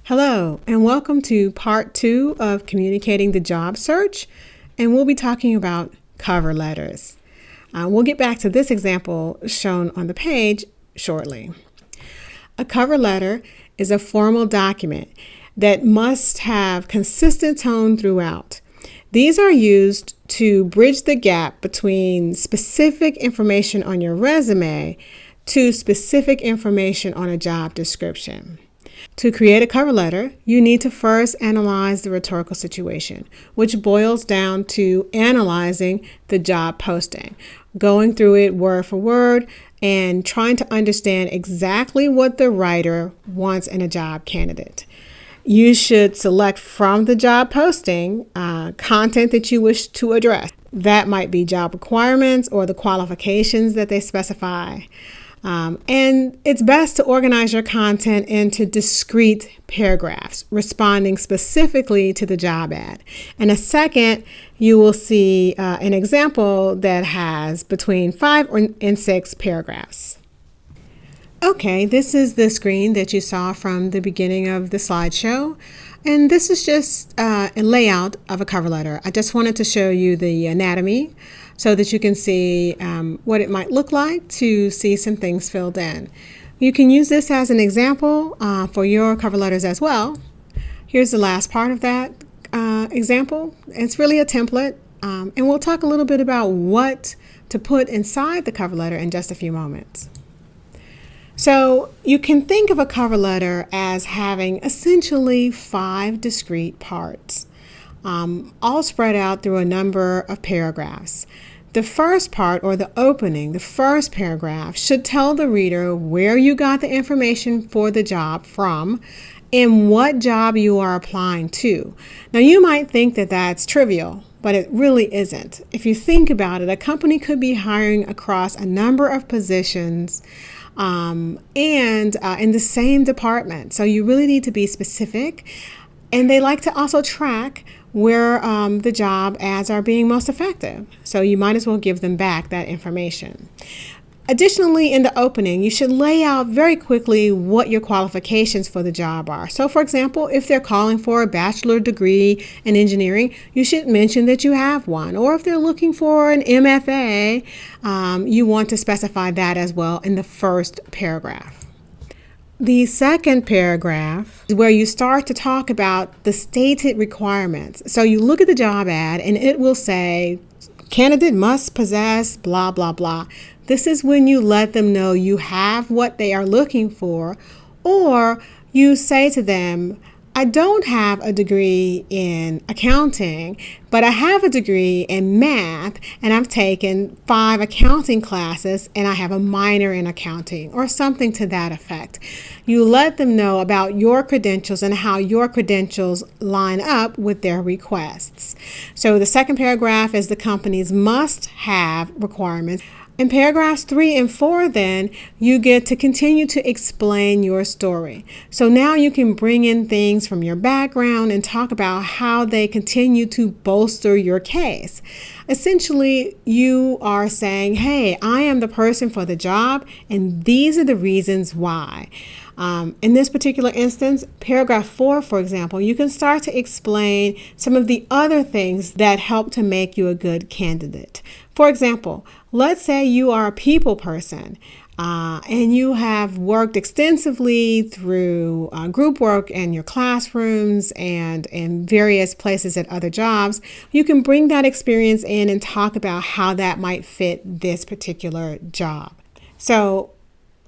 Hello, and welcome to part 2 of Communicating the Job Search, and we'll be talking about cover letters. We'll get back to this example shown on the page shortly. A cover letter is a formal document that must have consistent tone throughout. These are used to bridge the gap between specific information on your resume to specific information on a job description. To create a cover letter, you need to first analyze the rhetorical situation, which boils down to analyzing the job posting, going through it word for word, and trying to understand exactly what the writer wants in a job candidate. You should select from the job posting content that you wish to address. That might be job requirements or the qualifications that they specify. And it's best to organize your content into discrete paragraphs, responding specifically to the job ad. In a second, you will see an example that has between 5 and 6 paragraphs. Okay, this is the screen that you saw from the beginning of the slideshow. And this is just a layout of a cover letter. I just wanted to show you the anatomy so that you can see what it might look like to see some things filled in. You can use this as an example for your cover letters as well. Here's the last part of that example. It's really a template, and we'll talk a little bit about what to put inside the cover letter in just a few moments. So you can think of a cover letter as having essentially 5 discrete parts, all spread out through a number of paragraphs. The first part, or the opening, the first paragraph, should tell the reader where you got the information for the job from and what job you are applying to. Now, you might think that that's trivial, but it really isn't. If you think about it, a company could be hiring across a number of positions and in the same department. So you really need to be specific. And they like to also track where the job ads are being most effective. So you might as well give them back that information. Additionally, in the opening, you should lay out very quickly what your qualifications for the job are. So for example, if they're calling for a bachelor degree in engineering, you should mention that you have one. Or if they're looking for an MFA, you want to specify that as well in the first paragraph. The second paragraph is where you start to talk about the stated requirements. So you look at the job ad and it will say, candidate must possess blah, blah, blah. This is when you let them know you have what they are looking for, or you say to them, I don't have a degree in accounting, but I have a degree in math, and I've taken 5 accounting classes, and I have a minor in accounting, or something to that effect. You let them know about your credentials and how your credentials line up with their requests. So the second paragraph is the company's must-have requirements. In paragraphs 3 and 4, then, you get to continue to explain your story. So now you can bring in things from your background and talk about how they continue to bolster your case. Essentially, you are saying, hey, I am the person for the job, and these are the reasons why. In this particular instance, paragraph 4, for example, you can start to explain some of the other things that help to make you a good candidate. For example, let's say you are a people person and you have worked extensively through group work in your classrooms and in various places at other jobs. You can bring that experience in and talk about how that might fit this particular job. So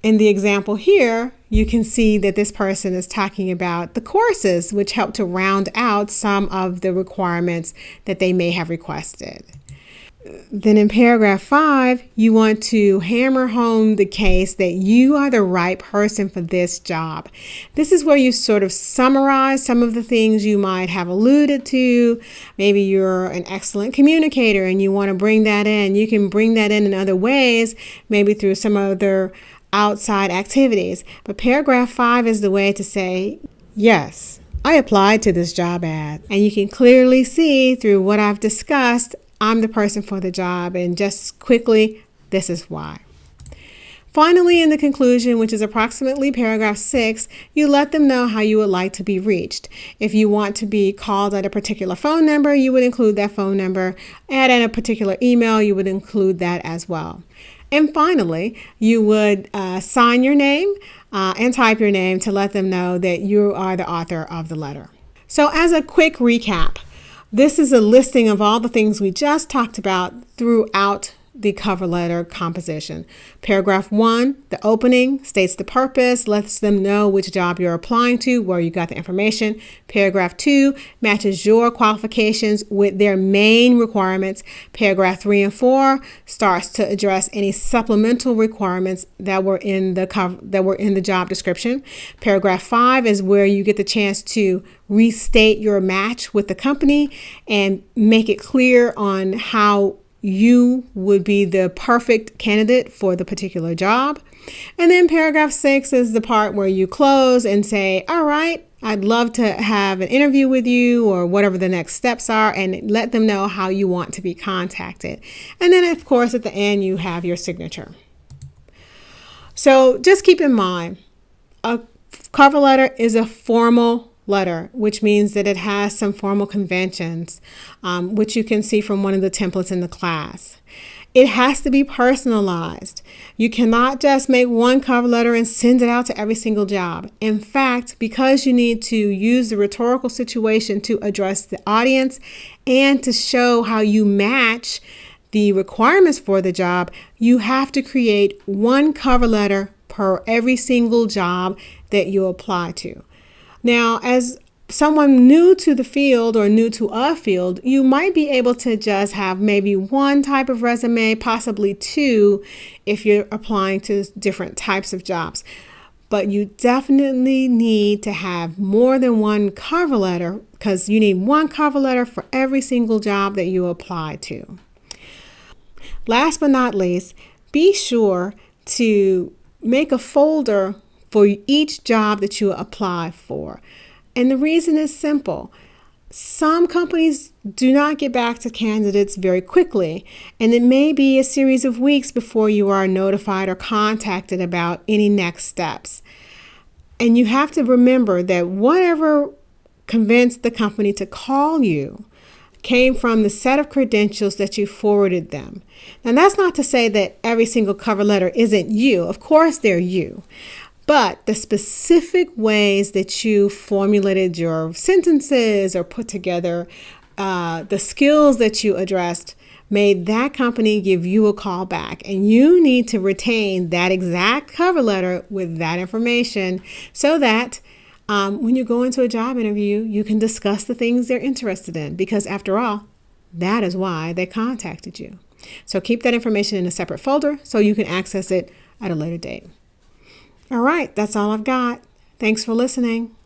in the example here, you can see that this person is talking about the courses which help to round out some of the requirements that they may have requested. Then in paragraph 5, you want to hammer home the case that you are the right person for this job. This is where you sort of summarize some of the things you might have alluded to. Maybe you're an excellent communicator and you want to bring that in. You can bring that in other ways, maybe through some other outside activities. But paragraph 5 is the way to say, yes, I applied to this job ad. And you can clearly see through what I've discussed, I'm the person for the job, and just quickly, this is why. Finally, in the conclusion, which is approximately paragraph 6, you let them know how you would like to be reached. If you want to be called at a particular phone number, you would include that phone number. And at a particular email, you would include that as well. And finally, you would sign your name and type your name to let them know that you are the author of the letter. So as a quick recap, this is a listing of all the things we just talked about throughout the cover letter composition. Paragraph 1, the opening, states the purpose, lets them know which job you're applying to, where you got the information. Paragraph 2 matches your qualifications with their main requirements. Paragraph 3 and 4 starts to address any supplemental requirements that were in the job description. Paragraph 5 is where you get the chance to restate your match with the company and make it clear on how you would be the perfect candidate for the particular job. And then paragraph 6 is the part where you close and say, all right, I'd love to have an interview with you, or whatever the next steps are, and let them know how you want to be contacted. And then, of course, at the end, you have your signature. So just keep in mind, a cover letter is a formal letter, which means that it has some formal conventions, which you can see from one of the templates in the class. It has to be personalized. You cannot just make one cover letter and send it out to every single job. In fact, because you need to use the rhetorical situation to address the audience and to show how you match the requirements for the job, you have to create one cover letter per every single job that you apply to. Now, as someone new to the field or new to a field, you might be able to just have maybe one type of resume, possibly two, if you're applying to different types of jobs. But you definitely need to have more than one cover letter, because you need one cover letter for every single job that you apply to. Last but not least, be sure to make a folder for each job that you apply for. And the reason is simple. Some companies do not get back to candidates very quickly, and it may be a series of weeks before you are notified or contacted about any next steps. And you have to remember that whatever convinced the company to call you came from the set of credentials that you forwarded them. Now, that's not to say that every single cover letter isn't you. Of course, they're you. But the specific ways that you formulated your sentences or put together the skills that you addressed made that company give you a call back. And you need to retain that exact cover letter with that information so that when you go into a job interview, you can discuss the things they're interested in. Because after all, that is why they contacted you. So keep that information in a separate folder so you can access it at a later date. All right, that's all I've got. Thanks for listening.